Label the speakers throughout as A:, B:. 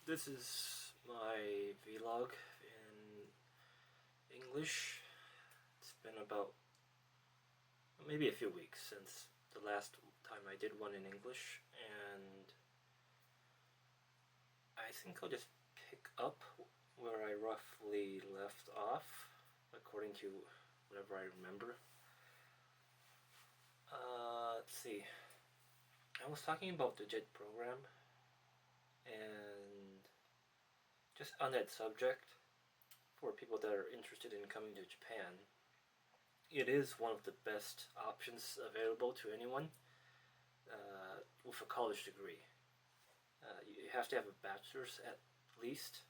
A: This is my vlog in English. It's been about maybe a few weeks since the last time I did one in English, and I think I'll just pick up where I roughly left off according to whatever I remember. Let's see. I was talking about the JET program, and just on that subject, for people that are interested in coming to Japan, it is one of the best options available to anyone with a college degree. You have to have a bachelor's at least,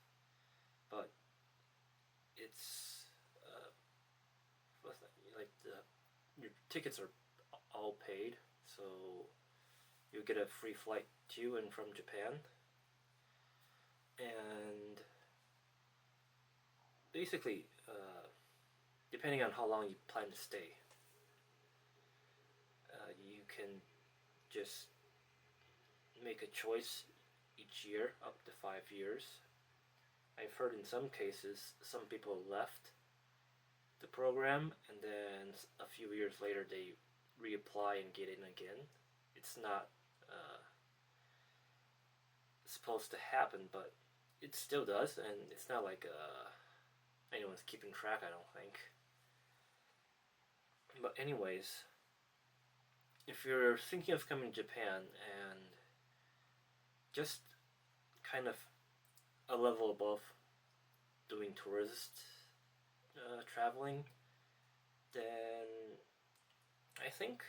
A: but it's like your tickets are all paid, so you get a free flight to and from Japan, and basically, depending on how long you plan to stay, you can just make a choice each year up to 5 years. I've heard in some cases some people left the program and then a few years later they reapply and get in again. It's not supposed to happen, but it still does, and it's not like anyone's keeping track, I don't think. But anyways, if you're thinking of coming to Japan and just kind of a level above doing tourist traveling, then I think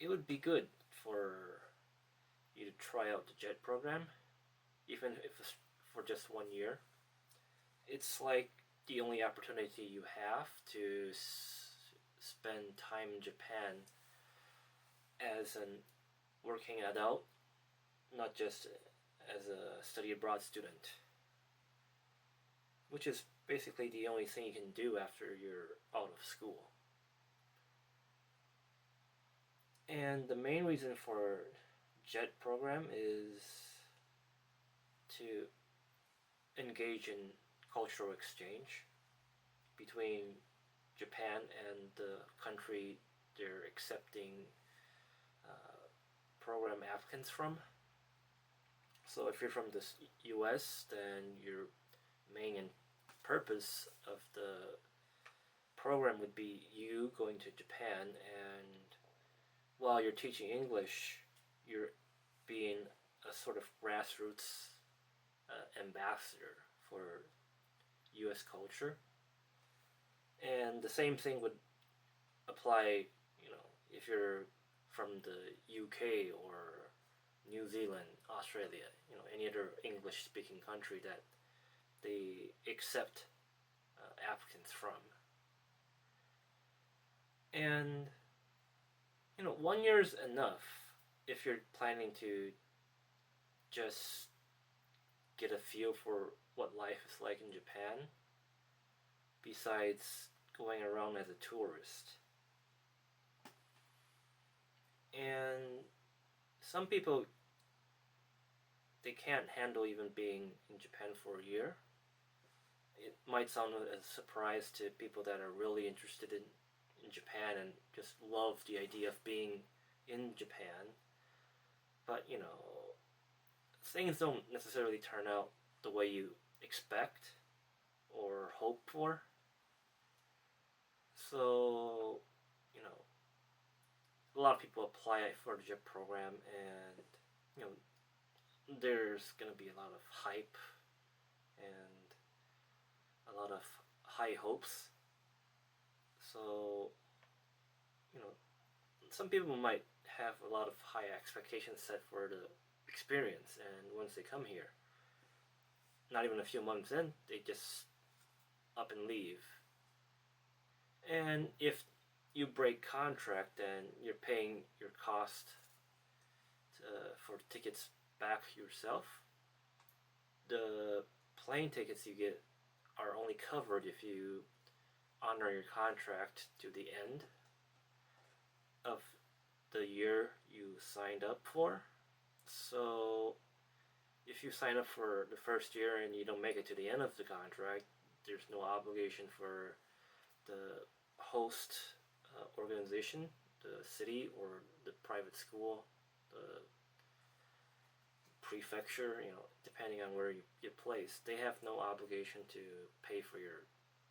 A: it would be good for you to try out the JET program, even if it's for just 1 year. It's like the only opportunity you have to spend time in Japan as an working adult, not just as a study abroad student, which is basically the only thing you can do after you're out of school. And the main reason for JET program is to engage in cultural exchange between Japan and the country they're accepting program applicants from. So if you're from the US, then your main purpose of the program would be you going to Japan, and while you're teaching English, you're being a sort of grassroots ambassador for US culture. And the same thing would apply, if you're from the UK or New Zealand, Australia, any other English-speaking country that they accept applicants from. And 1 year is enough if you're planning to just get a feel for what life is like in Japan, besides going around as a tourist. And some people, they can't handle even being in Japan for a year. It might sound as a surprise to people that are really interested in Japan and just love the idea of being in Japan. But, things don't necessarily turn out the way you expect or hope for. So, a lot of people apply for the JET program, and, there's going to be a lot of hype and a lot of high hopes. So, some people might have a lot of high expectations set for the experience, and once they come here, not even a few months in, they just up and leave. And if you break contract, then you're paying your cost for the tickets back yourself. The plane tickets you get are only covered if you honor your contract to the end of the year you signed up for. So if you sign up for the first year and you don't make it to the end of the contract, there's no obligation for the host organization, the city or the private school, the prefecture, depending on where you get placed. They have no obligation to pay for your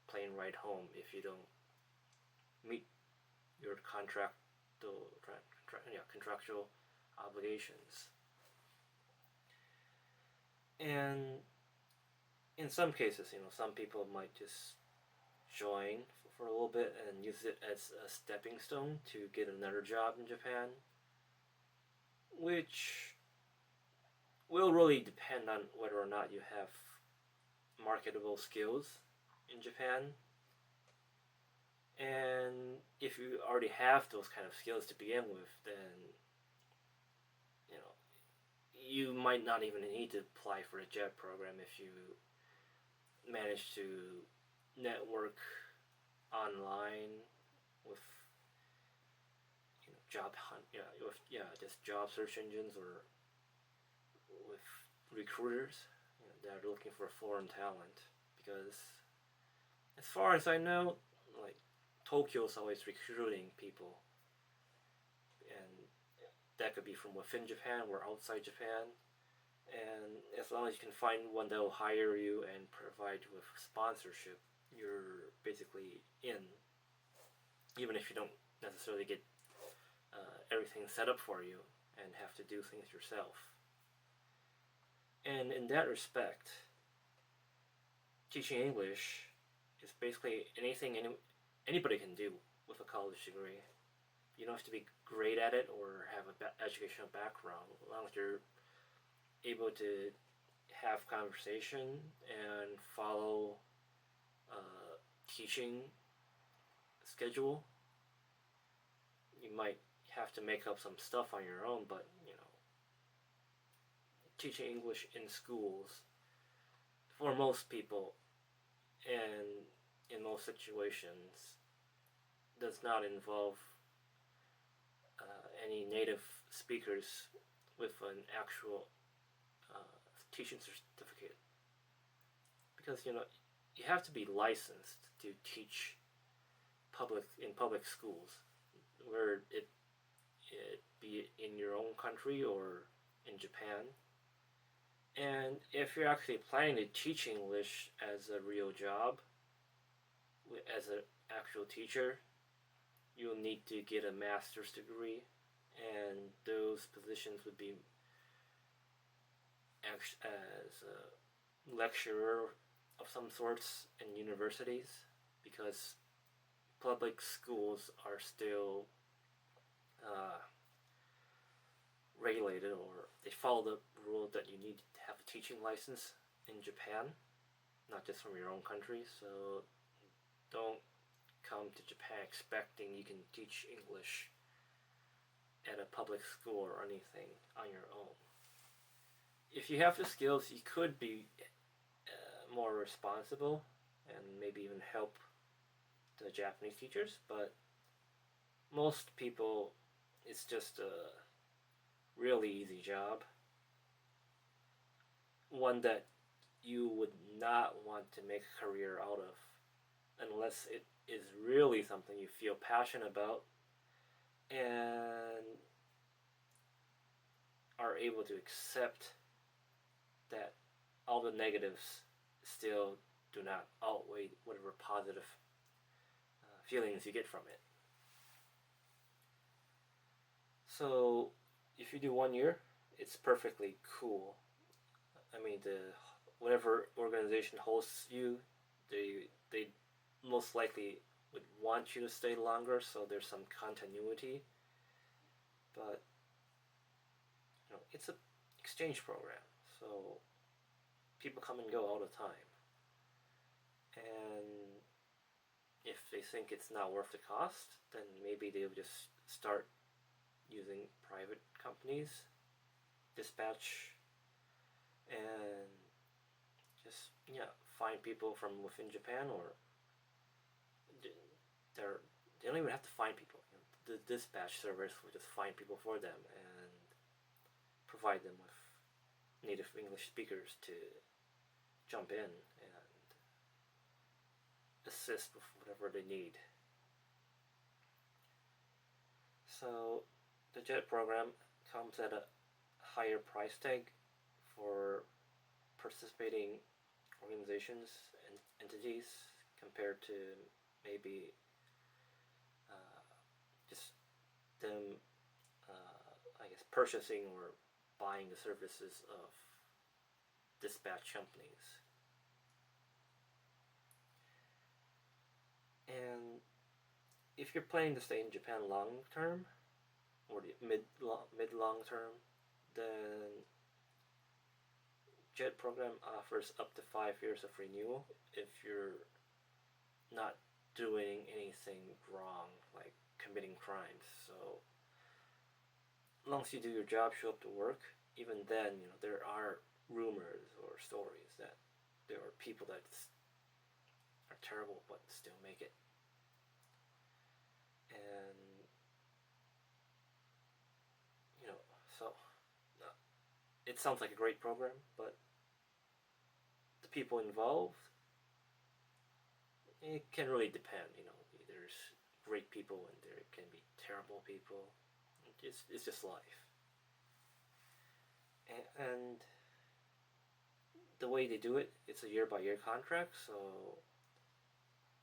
A: plane ride home if you don't meet your contractual obligations. And in some cases, some people might just join for a little bit and use it as a stepping stone to get another job in Japan, which will really depend on whether or not you have marketable skills in Japan. And if you already have those kind of skills to begin with, then you might not even need to apply for a JET program if you manage to network online with job hunt, just job search engines or with recruiters that are looking for foreign talent. Because as far as I know, like Tokyo's always recruiting people, and that could be from within Japan or outside Japan. And as long as you can find one that will hire you and provide you with sponsorship, you're basically in. Even if you don't necessarily get everything set up for you and have to do things yourself. And in that respect, teaching English is basically anything anybody can do with a college degree. You don't have to be great at it or have an educational background. As long as you're able to have conversation and follow a teaching schedule. You might have to make up some stuff on your own, but teaching English in schools for most people and in most situations does not involve any native speakers with an actual teaching certificate, because you have to be licensed to teach in public schools, where it be in your own country or in Japan. And if you're actually planning to teach English as a real job, as an actual teacher, you'll need to get a master's degree, and those positions would be as a lecturer of some sorts in universities, because public schools are still regulated, or they follow the rule that you need to have a teaching license in Japan, not just from your own country. So don't come to Japan expecting you can teach English at a public school or anything on your own. If you have the skills, you could be more responsible and maybe even help the Japanese teachers, but most people, it's just a really easy job, one that you would not want to make a career out of unless it is really something you feel passionate about and are able to accept that all the negatives still do not outweigh whatever positive feelings you get from it. So if you do 1 year, it's perfectly cool. I mean, whatever organization hosts you, they most likely would want you to stay longer, so there's some continuity. But it's an exchange program, so people come and go all the time. And if they think it's not worth the cost, then maybe they'll just start using private companies, dispatch, and just find people from within Japan, or they don't even have to find people. The dispatch service will just find people for them and provide them with native English speakers to jump in and assist with whatever they need. So the JET program comes at a higher price tag for participating organizations and entities compared to maybe just them, I guess, purchasing or buying the services of dispatch companies. And if you're planning to stay in Japan long term, or the mid long term, then JET program offers up to 5 years of renewal if you're not doing anything wrong, like committing crimes. So, as long as you do your job, show up to work, even then, there are rumors or stories that there are people that are terrible but still make it. And, so it sounds like a great program, but the people involved, it can really depend. There's great people and there can be terrible people. It's just life. And the way they do it, it's a year-by-year contract. So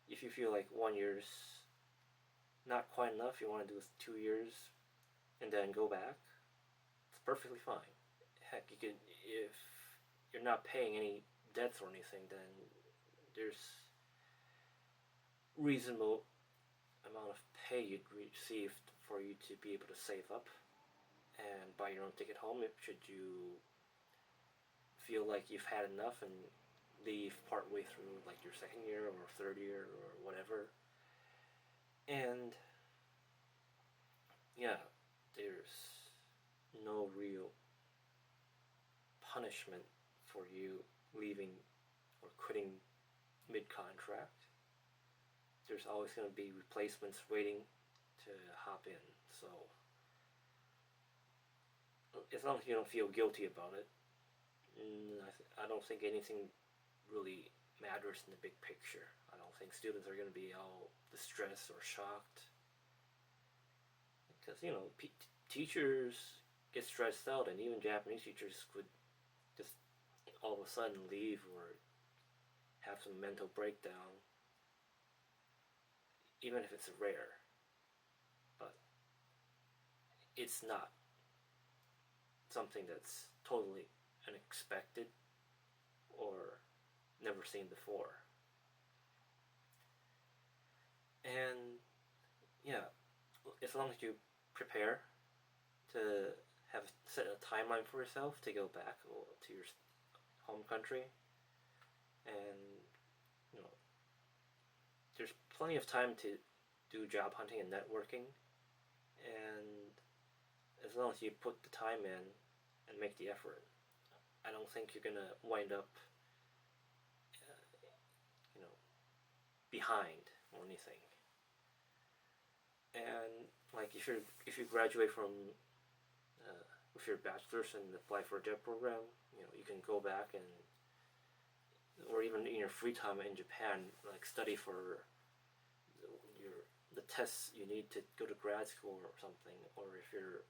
A: if you feel like 1 year's not quite enough, you want to do 2 years and then go back, it's perfectly fine. Heck, you could, if you're not paying any debts or anything, then there's reasonable amount of pay you'd receive for you to be able to save up and buy your own ticket home should you feel like you've had enough and leave partway through, like your second year or third year or whatever. And yeah, there's no real punishment for you leaving or quitting mid-contract. There's always going to be replacements waiting to hop in. So as long as you don't feel guilty about it, I don't think anything really matters in the big picture. I don't think students are going to be all distressed or shocked. Because, teachers get stressed out, and even Japanese teachers could just all of a sudden leave or have some mental breakdown, even if it's rare. But it's not something that's totally unexpected or never seen before. And yeah, as long as you prepare to have set a timeline for yourself to go back to your home country, and there's plenty of time to do job hunting and networking, and as long as you put the time in and make the effort, I don't think you're gonna wind up behind or anything. And like if you graduate from with your bachelor's and apply for a JET program, you can go back and, or even in your free time in Japan, like study for the tests you need to go to grad school or something. Or if you're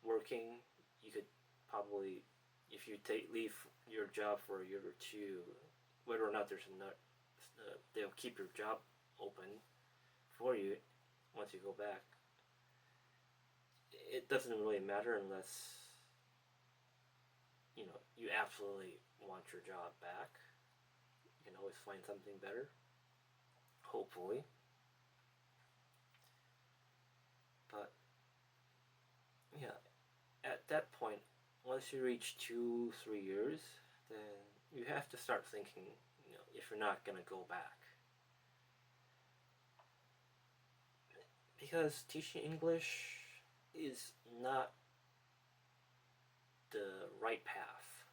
A: working, you could probably, if you leave your job for a year or two, whether or not they'll keep your job open for you once you go back. It doesn't really matter unless you absolutely want your job back. You can always find something better, hopefully. But yeah, at that point, once you reach 2-3 years, then you have to start thinking, if you're not gonna go back. Because teaching English is not the right path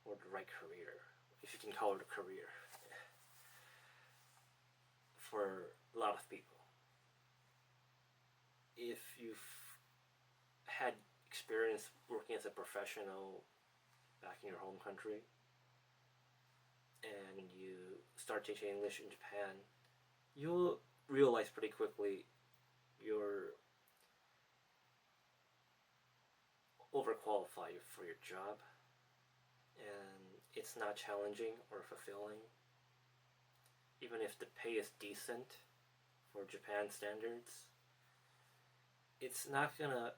A: or the right career, if you can call it a career, for a lot of people. If you've had experience working as a professional back in your home country and you start teaching English in Japan, you'll realize pretty quickly you're overqualified for your job, and it's not challenging or fulfilling. Even if the pay is decent for Japan standards, it's not gonna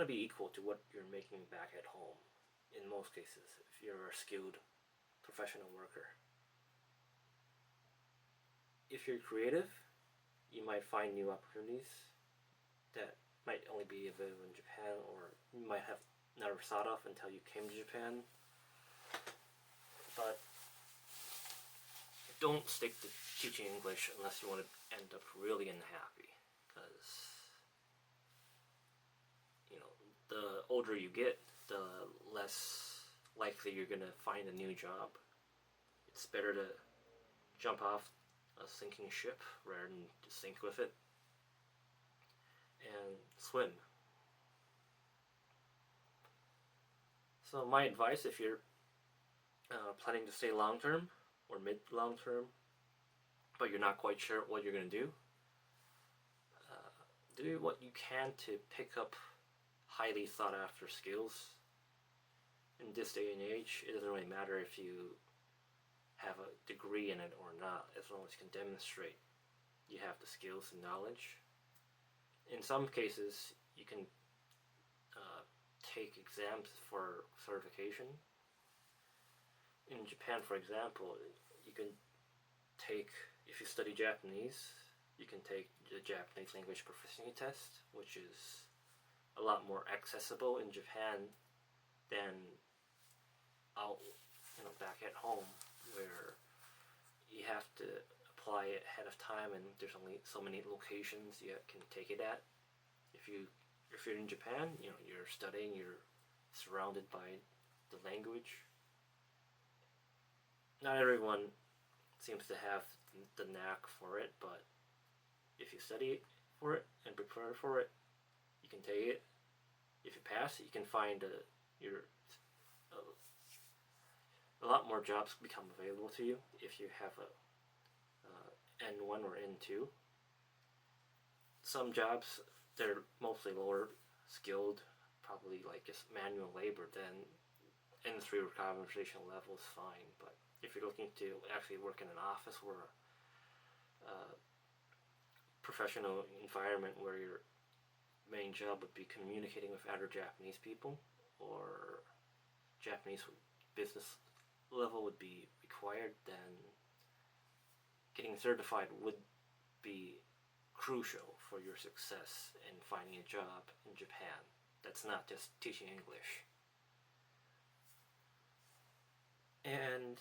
A: be equal to what you're making back at home in most cases if you're a skilled professional worker. If you're creative, you might find new opportunities that might only be available in Japan, or you might have never thought of until you came to Japan. But don't stick to teaching English unless you want to end up really unhappy, because the older you get, the less likely you're gonna find a new job. It's better to jump off a sinking ship rather than to sink with it and swim. So my advice, if you're planning to stay long term or mid long term, but you're not quite sure what you're gonna do what you can to pick up highly sought after skills. In this day and age, it doesn't really matter if you have a degree in it or not, as long as you can demonstrate you have the skills and knowledge. In some cases, you can take exams for certification. In Japan, for example, you can take, if you study Japanese, you can take the Japanese language proficiency test, which is a lot more accessible in Japan than back at home, where you have to apply it ahead of time, and there's only so many locations you can take it at. If you're in Japan, you're studying, you're surrounded by the language. Not everyone seems to have the knack for it, but if you study for it and prepare for it, you can take it. If you pass, you can find a lot more jobs become available to you if you have a N1 or N2. Some jobs, they're mostly lower skilled, probably like just manual labor, then N3 or conversational level is fine. But if you're looking to actually work in an office or a professional environment where your main job would be communicating with other Japanese people, or Japanese business level would be required, then getting certified would be crucial for your success in finding a job in Japan. That's not just teaching English. And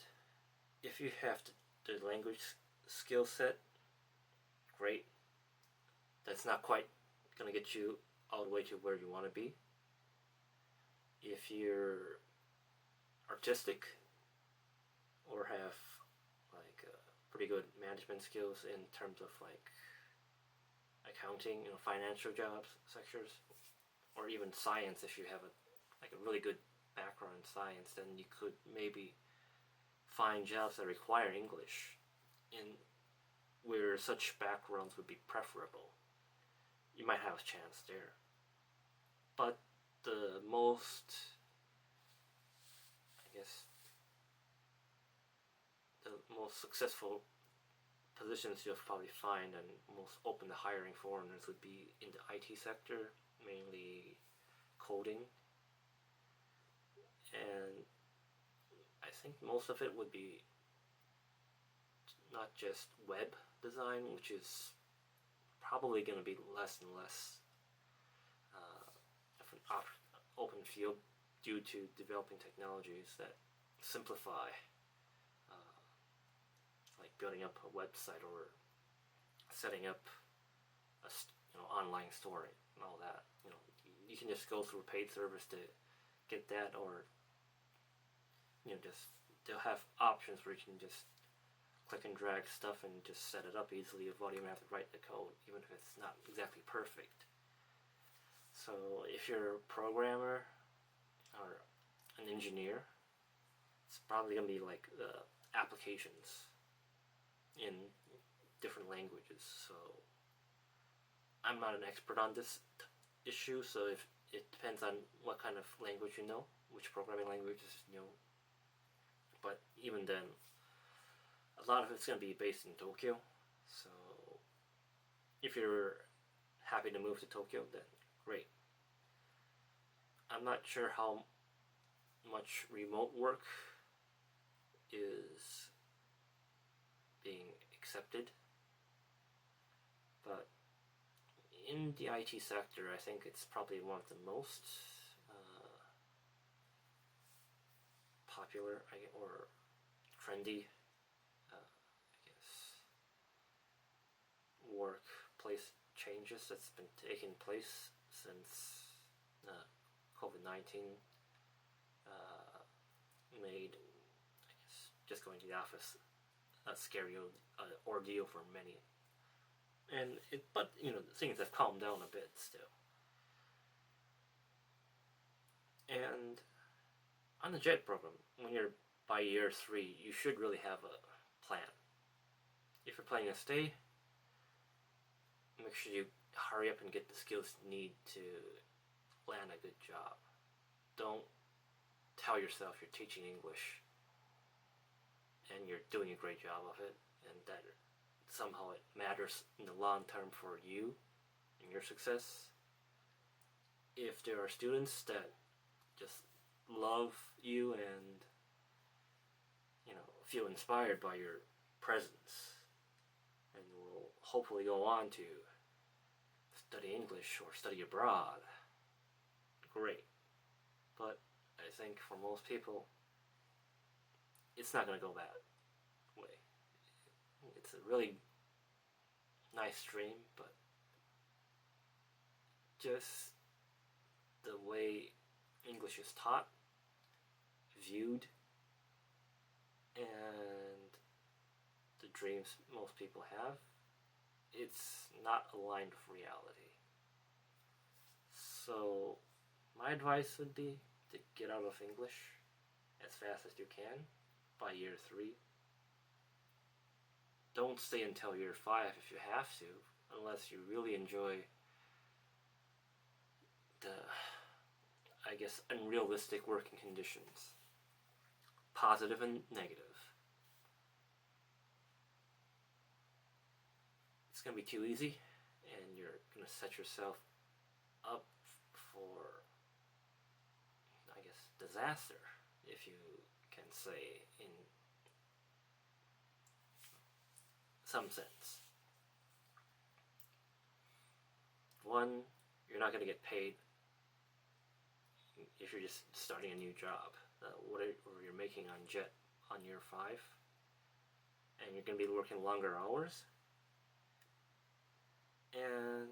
A: if you have the language skill set, great. That's not quite going to get you all the way to where you want to be. If you're artistic or have pretty good management skills in terms of accounting, financial jobs, sectors, or even science, if you have a really good background in science, then you could maybe find jobs that require English, in where such backgrounds would be preferable. You might have a chance there. But the most, the most successful positions you'll probably find and most open to hiring foreigners would be in the IT sector, mainly coding. And I think most of it would be not just web design, which is probably going to be less and less of an open field due to developing technologies that simplify building up a website or setting up a online store and all that. You can just go through a paid service to get that, or they'll have options where you can just click and drag stuff and just set it up easily, avoiding having to write the code, even if it's not exactly perfect. So if you're a programmer or an engineer, it's probably going to be like applications in different languages. So I'm not an expert on this issue, so if it depends on what kind of language you know, which programming languages you know. But even then, a lot of it's going to be based in Tokyo. So if you're happy to move to Tokyo, then great. I'm not sure how much remote work is being accepted, but in the IT sector, I think it's probably one of the most popular or trendy, I guess, workplace changes that's been taking place since COVID-19 made, I guess, just going to the office a scary ordeal for many. But things have calmed down a bit still. And on the JET program, when you're by year 3, you should really have a plan. If you're planning to stay, make sure you hurry up and get the skills you need to land a good job. Don't tell yourself you're teaching English and you're doing a great job of it, and that somehow it matters in the long term for you and your success. If there are students that just love you and feel inspired by your presence and will hopefully go on to study English or study abroad, great. But I think for most people, it's not going to go that way. It's a really nice dream, but just the way English is taught, viewed, and the dreams most people have, it's not aligned with reality. So my advice would be to get out of English as fast as you can by year 3. Don't stay until year 5 if you have to, unless you really enjoy the, I guess, unrealistic working conditions, positive and negative. It's going to be too easy, and you're going to set yourself up for, I guess, disaster, if you can say, in some sense. One, you're not going to get paid if you're just starting a new job. Whatever you're making on JET on year 5, and you're going to be working longer hours, and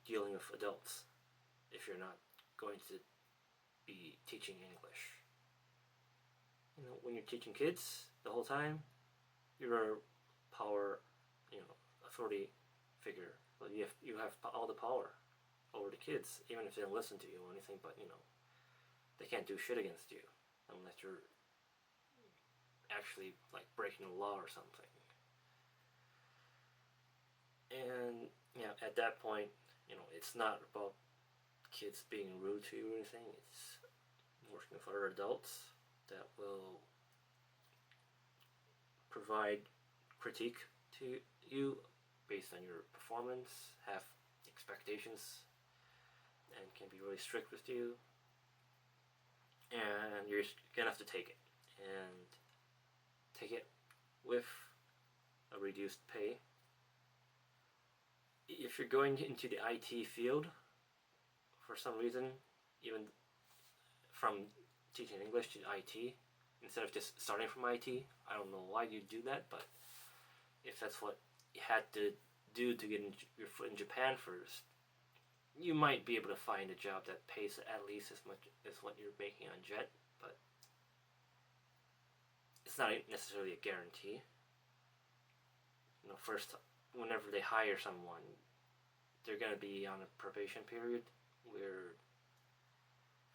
A: dealing with adults if you're not going to be teaching English. When you're teaching kids the whole time, you're a power, authority figure. But you have all the power over the kids, even if they don't listen to you or anything. But they can't do shit against you unless you're actually like breaking the law or something. And at that point, it's not about kids being rude to you or anything. It's working with other adults that will provide critique to you based on your performance, have expectations, and can be really strict with you. And you're gonna have to take it, and take it with a reduced pay. If you're going into the IT field for some reason, even from teaching English to IT, instead of just starting from IT, I don't know why you do that, but if that's what you had to do to get your foot in Japan first, you might be able to find a job that pays at least as much as what you're making on JET, but it's not necessarily a guarantee. First, whenever they hire someone, they're going to be on a probation period where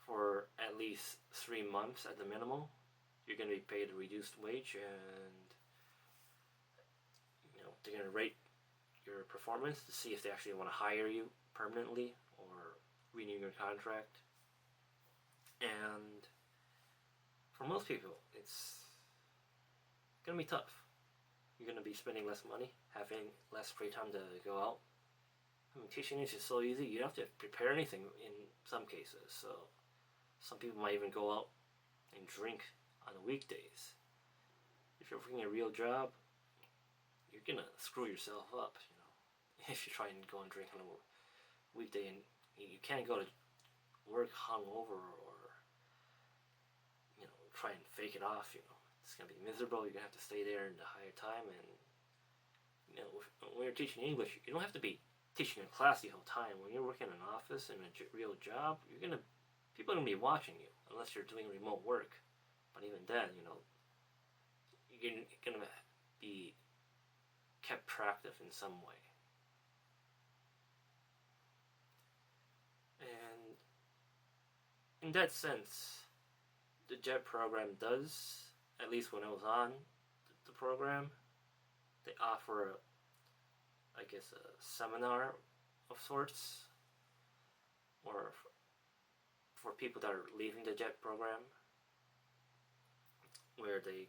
A: for least 3 months at the minimum, you're going to be paid a reduced wage, and they're going to rate your performance to see if they actually want to hire you permanently or renew your contract. And for most people, it's going to be tough. You're going to be spending less money, having less free time to go out. I mean, teaching English is so easy, you don't have to prepare anything in some cases. So some people might even go out and drink on the weekdays. If you're working a real job, you're going to screw yourself up, if you try and go and drink on a weekday, and you can't go to work hungover or try and fake it off. It's gonna be miserable. You're gonna have to stay there in the higher time, and when you're teaching English, you don't have to be teaching a class the whole time. When you're working in an office in a real job, people are gonna be watching you unless you're doing remote work. But even then, you're gonna be kept track of in some way. And in that sense, the JET program does, at least when I was on the program, they offer, I guess, a seminar of sorts, or for people that are leaving the JET program, where they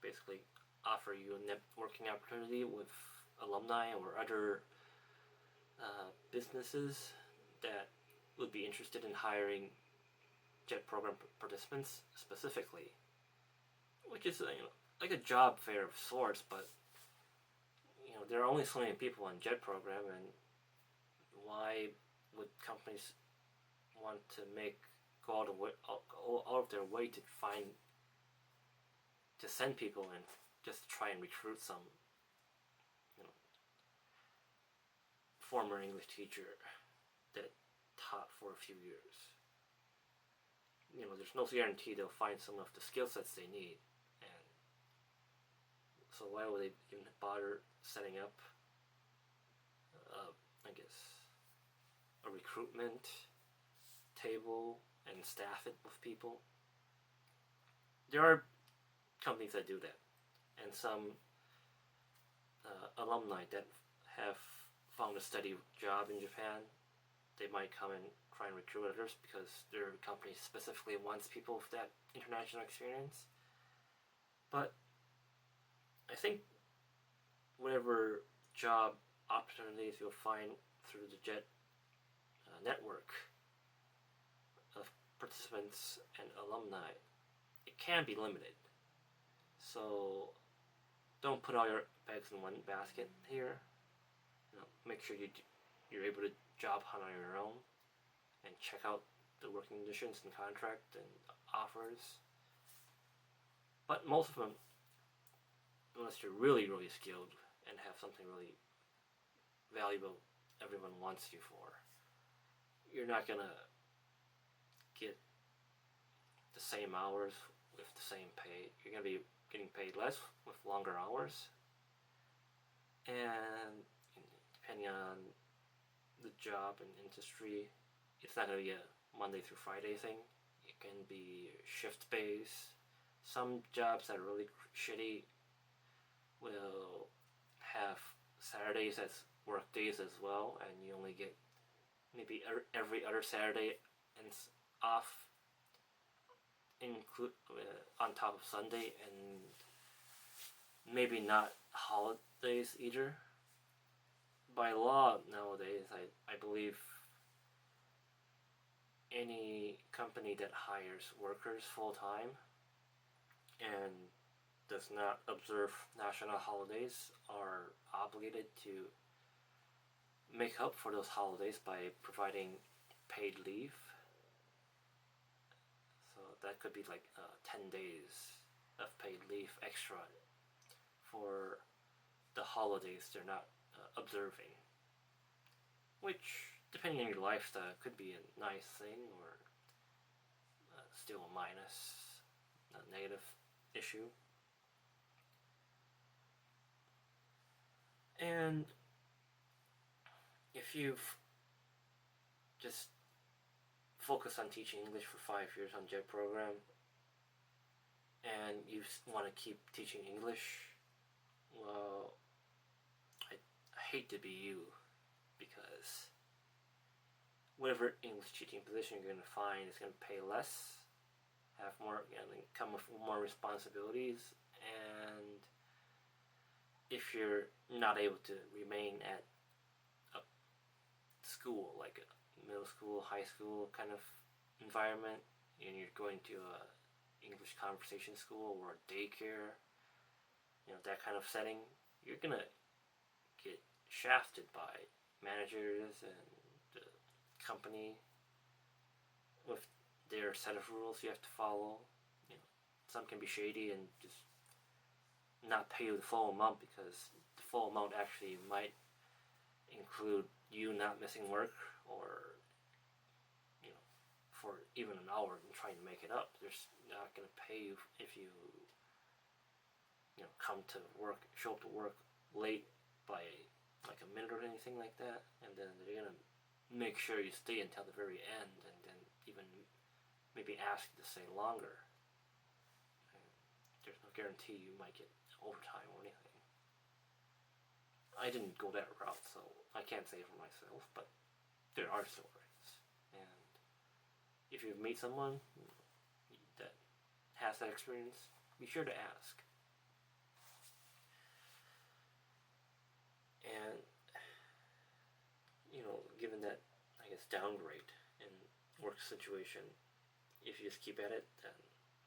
A: basically offer you a networking opportunity with alumni or other businesses that would be interested in hiring JET program participants specifically, which is like a job fair of sorts. But there are only so many people on JET program, and why would companies want to go all of their way to send people and just try and recruit some former English teacher that taught for a few years? There's no guarantee they'll find some of the skill sets they need, and so why would they even bother setting up, I guess, a recruitment table and staff it with people? There are companies that do that, and some alumni that have found a steady job in Japan, they might come and try and recruit others because their company specifically wants people with that international experience. But I think whatever job opportunities you'll find through the JET network of participants and alumni, it can be limited. So don't put all your eggs in one basket here. Make sure you're able to job hunt on your own and check out the working conditions and contract and offers. But most of them, unless you're really, really skilled and have something really valuable everyone wants you for, you're not gonna get the same hours with the same pay. You're gonna be getting paid less with longer hours, and depending on the job and industry, it's not going to be a Monday through Friday thing. It can be shift based. Some jobs that are really shitty will have Saturdays as work days as well, and you only get maybe every other Saturday and off, on top of Sunday, and maybe not holidays either. By law nowadays, I believe any company that hires workers full-time and does not observe national holidays are obligated to make up for those holidays by providing paid leave. So that could be like 10 days of paid leave extra for the holidays they're not observing, which, depending on your lifestyle, could be a nice thing or still a negative issue. And if you've just focus on teaching English for 5 years on JET program, and you want to keep teaching English, well, I hate to be you, because whatever English teaching position you're going to find is going to pay less, have more, come with more responsibilities, and if you're not able to remain at a school, like a middle school, high school kind of environment, and you're going to a English conversation school or a daycare, that kind of setting, you're gonna get shafted by managers and the company with their set of rules you have to follow. Some can be shady and just not pay you the full amount, because the full amount actually might include you not missing work, or for even an hour and trying to make it up. They're not going to pay you if you come to work, show up to work late by like a minute or anything like that, and then they're going to make sure you stay until the very end, and then even maybe ask you to stay longer. And there's no guarantee you might get overtime or anything. I didn't go that route, so I can't say for myself, but there are stories. And if you meet someone that has that experience, be sure to ask. And, given that, I guess, downgrade in work situation, if you just keep at it, then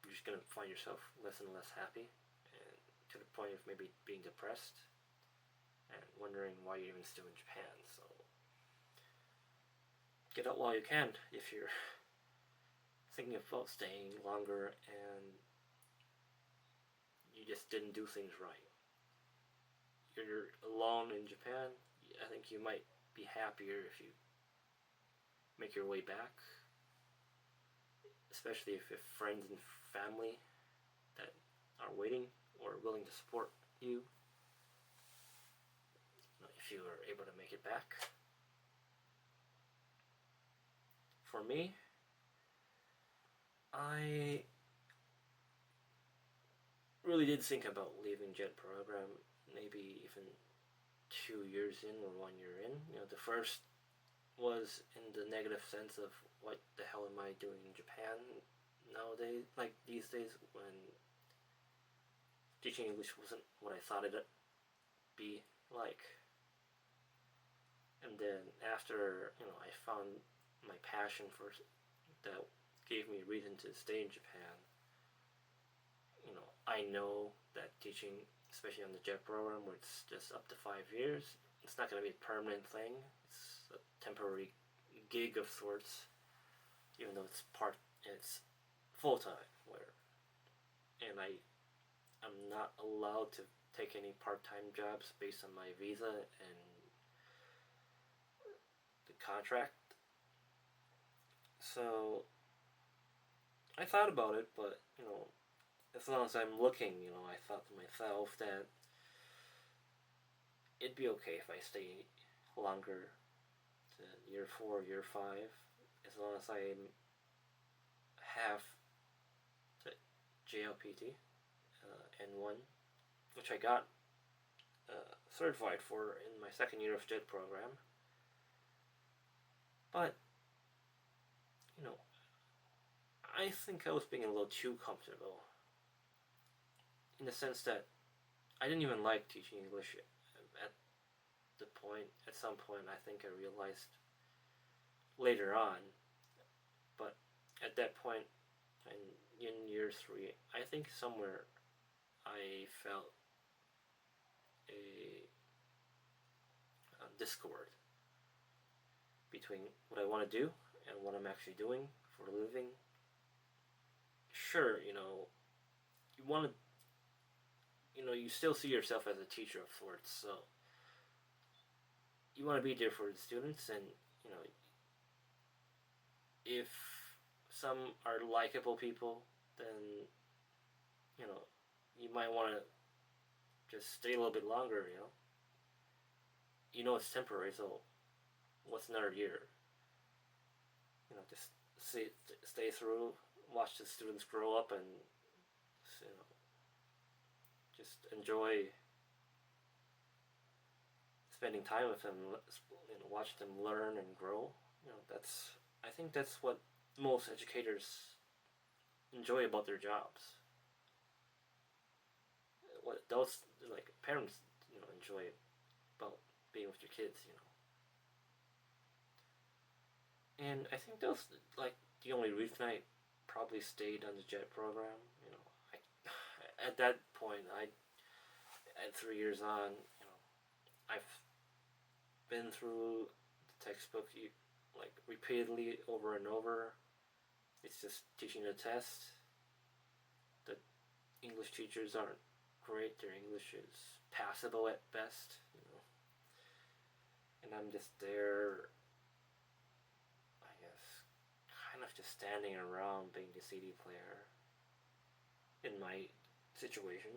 A: you're just going to find yourself less and less happy, and to the point of maybe being depressed and wondering why you're even still in Japan. So get out while you can if you're thinking about staying longer and you just didn't do things right. You're alone in Japan. I think you might be happier if you make your way back, especially if you have friends and family that are waiting or willing to support you, if you are able to make it back. For me, I really did think about leaving JET program, maybe even 2 years in or 1 year in. The first was in the negative sense of what the hell am I doing in Japan nowadays, like these days, when teaching English wasn't what I thought it'd be like. And then after, I found my passion for that gave me a reason to stay in Japan. I know that teaching, especially on the JET program where it's just up to 5 years, it's not going to be a permanent thing. It's a temporary gig of sorts, even though it's full-time, and I'm not allowed to take any part-time jobs based on my visa and the contract. So I thought about it, but as long as I'm looking, I thought to myself that it'd be okay if I stay longer, to year 4, year 5, as long as I have the JLPT N1, which I got certified for in my second year of JET program. But, I think I was being a little too comfortable, in the sense that I didn't even like teaching English at some point. I think I realized later on, but at that point in year 3, I think somewhere I felt a discord between what I want to do and what I'm actually doing for a living. Sure, you want to, you still see yourself as a teacher of sorts, so you want to be there for the students, and, if some are likable people, then, you might want to just stay a little bit longer, it's temporary, so what's another year? Just stay through, watch the students grow up, and just enjoy spending time with them, watch them learn and grow. I think that's what most educators enjoy about their jobs. What those like parents, enjoy about being with your kids. And I think those like the only reason I probably stayed on the JET program. At that point, at 3 years on, I've been through the textbook like repeatedly over and over. It's just teaching a test. The English teachers aren't great. Their English is passable at best, and I'm just there, I guess, kind of just standing around being the CD player in my situation.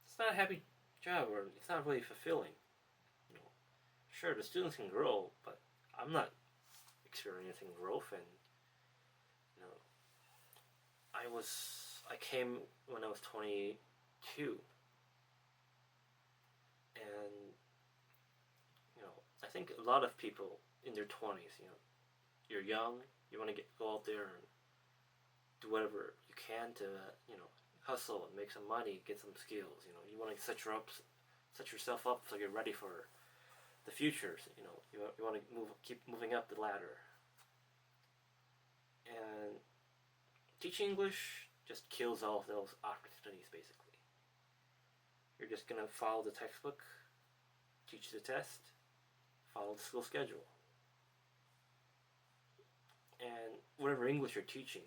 A: It's not a happy job, or it's not really fulfilling. Sure, the students can grow, but I'm not experiencing growth. And I came when I was 22, and I think a lot of people in their 20s, you're young, you want to go out there and do whatever you can to hustle and make some money, get some skills. You want to set yourself up so you're ready for the future. You want to keep moving up the ladder. And teaching English just kills all of those opportunities, basically. You're just going to follow the textbook, teach the test, follow the school schedule. And whatever English you're teaching,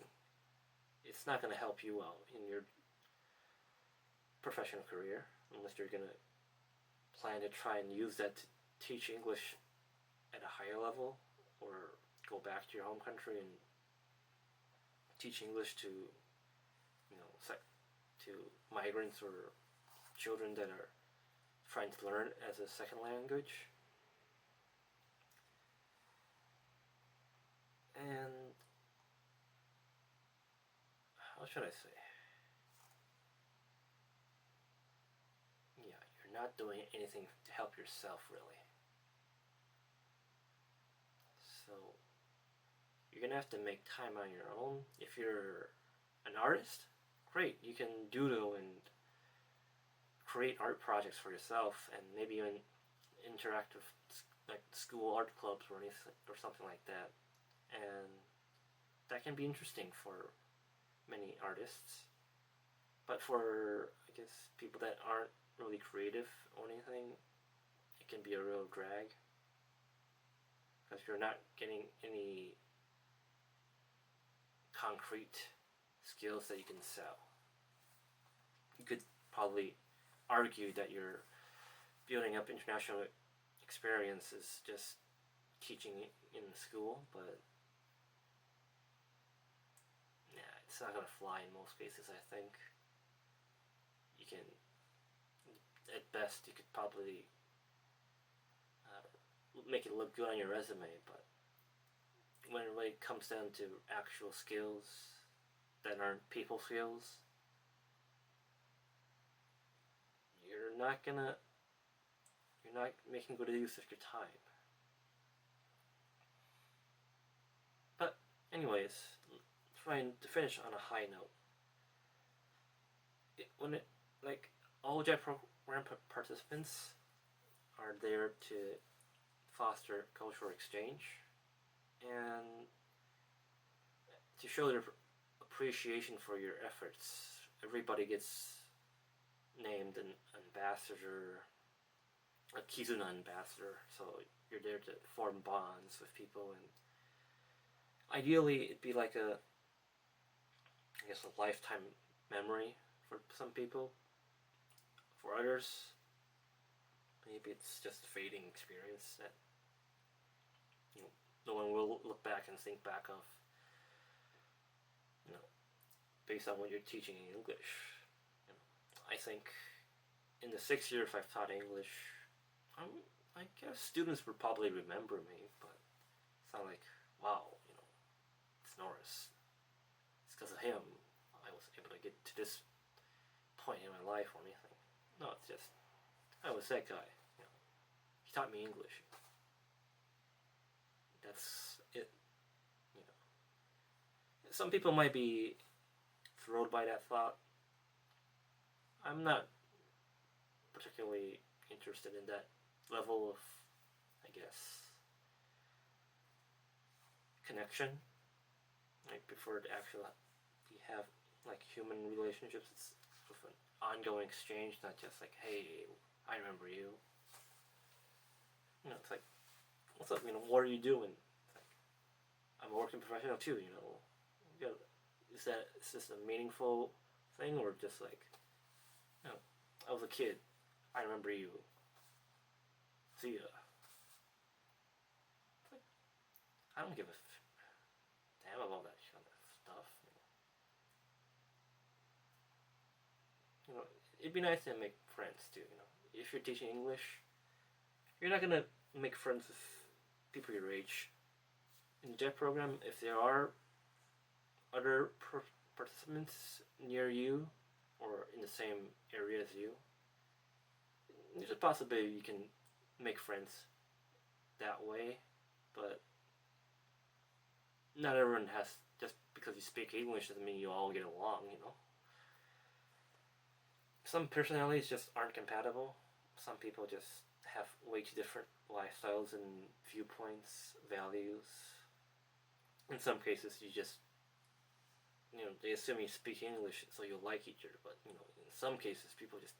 A: it's not going to help you out in your professional career unless you're going to plan to try and use that to teach English at a higher level, or go back to your home country and teach English to to migrants or children that are trying to learn as a second language. And how should I say? Yeah, you're not doing anything to help yourself, really. So you're gonna have to make time on your own. If you're an artist, great, you can doodle and create art projects for yourself, and maybe even interact with like school art clubs or anything or something like that. And that can be interesting for many artists. But for, I guess, people that aren't really creative or anything, it can be a real drag, because you're not getting any concrete skills that you can sell. You could probably argue that you're building up international experiences just teaching in school, but yeah, it's not gonna fly in most cases. I think you can, at best, you could probably make it look good on your resume, but when it really comes down to actual skills that aren't people skills, you're not making good use of your time. But anyways, trying to finish on a high note. All JET program participants are there to foster cultural exchange and to show their appreciation for your efforts. Everybody gets named an ambassador, a Kizuna ambassador, so you're there to form bonds with people, and ideally it'd be like a lifetime memory for some people. For others, maybe it's just a fading experience that no one will look back and think back of, based on what you're teaching in English. I think in the 6 years I've taught English, I guess students would probably remember me, but it's not like, wow, this point in my life or anything. No, it's just I was that guy. You know, he taught me English. That's it. You know, some people might be thrilled by that thought. I'm not particularly interested in that level of, I guess, connection. I prefer to actually have like human relationships with an ongoing exchange, not just like, hey, I remember you. You know, it's like, what's up? You know, what are you doing? Like, I'm a working professional too. You know, is this a meaningful thing or just like, you know, I was a kid. I remember you. See ya. Like, I don't give a damn about that kind of stuff. You know, it'd be nice to make friends too. You know, if you're teaching English, you're not gonna make friends with people your age. In the JET program, if there are other participants near you or in the same area as you, there's a possibility you can make friends that way, but not everyone has, just because you speak English doesn't mean you all get along, you know. Some personalities just aren't compatible. Some people just have way too different lifestyles and viewpoints, values. In some cases, you just, you know, they assume you speak English so you'll like each other, but, you know, in some cases, people just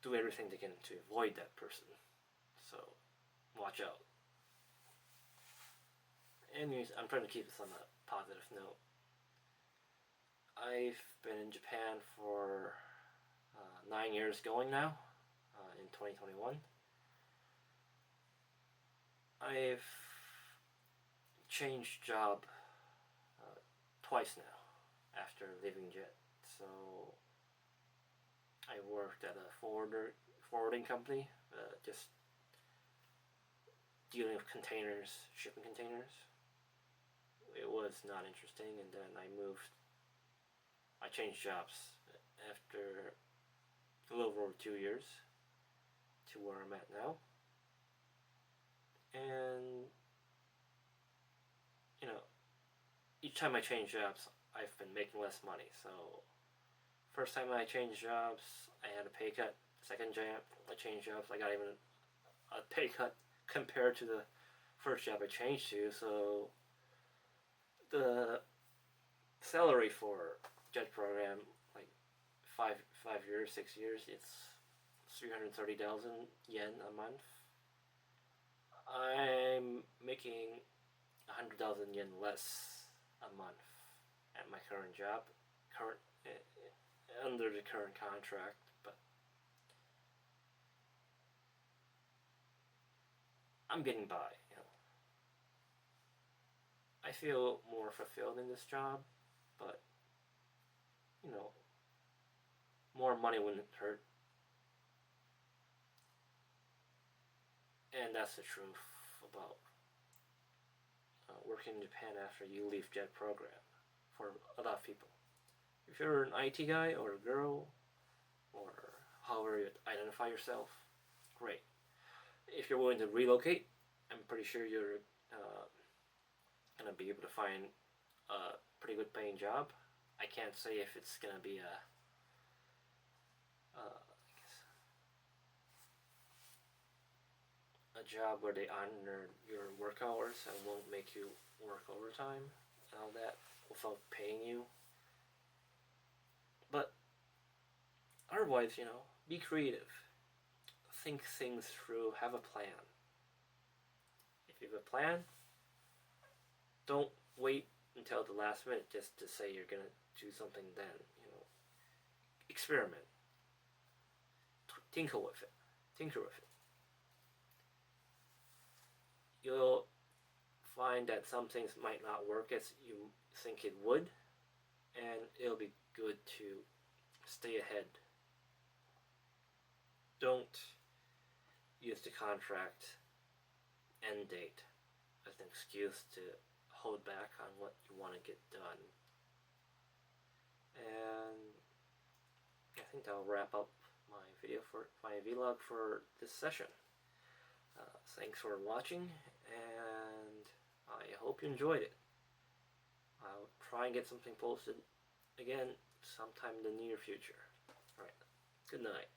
A: do everything they can to avoid that person. So, watch out. Anyways, I'm trying to keep this on a positive note. I've been in Japan for 9 years going now, in 2021. I've changed job twice now after leaving JET. So I worked at a forwarding company, just dealing with containers, shipping containers. It was not interesting, and then I changed jobs after a little over 2 years to where I'm at now. And, you know, each time I change jobs, I've been making less money. So, first time I changed jobs, I had a pay cut. Second job, I changed jobs, I got even a pay cut compared to the first job I changed to. So, the salary for JET program, like 5 years, 6 years, it's 330,000 yen a month. I'm making 100,000 yen less a month at my current job, under the current contract, but I'm getting by, you know. I feel more fulfilled in this job, but, you know, more money wouldn't hurt. And that's the truth about working in Japan after you leave JET program for a lot of people. If you're an IT guy or a girl, or however you identify yourself, great. If you're willing to relocate, I'm pretty sure you're going to be able to find a pretty good paying job. I can't say if it's going to be a job where they honor your work hours and won't make you work overtime and all that without paying you. But otherwise, you know, be creative. Think things through. Have a plan. If you have a plan, don't wait until the last minute just to say you're gonna do something then. You know, experiment. Tinker with it. You'll find that some things might not work as you think it would, and it'll be good to stay ahead. Don't use the contract end date as an excuse to hold back on what you want to get done. And think that'll wrap up my vlog for this session. Thanks for watching, and I hope you enjoyed it. I'll try and get something posted again sometime in the near future. Alright, good night.